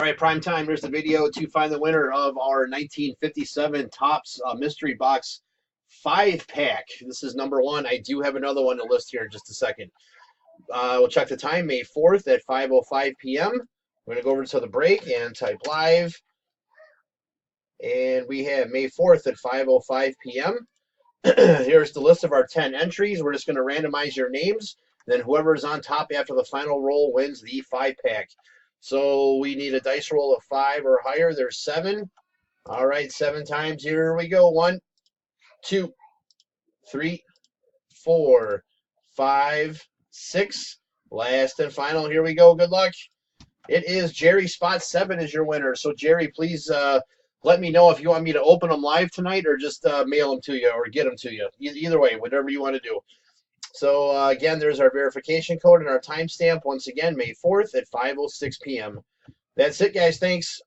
All right, prime time. Here's the video to find the winner of our 1957 Topps Mystery Box 5-pack. This is number one. I do have another one to list here in just a second. We'll check the time, May 4th at 5:05 p.m. We're going to go over to the break and type live. And we have May 4th at 5:05 p.m. Here's the list of our 10 entries. We're just going to randomize your names. Then whoever is on top after the final roll wins the 5-pack. So we need a dice roll of 5 or higher. There's 7. All right, 7 times. Here we go. 1, 2, 3, 4, 5, 6. Last and final. Here we go. Good luck. It is Jerry Spot 7 is your winner. So Jerry, please let me know if you want me to open them live tonight or just mail them to you or get them to you. Either way, whatever you want to do. So again, there's our verification code and our timestamp. Once again, May 4th at 5:06 p.m. That's it, guys. Thanks.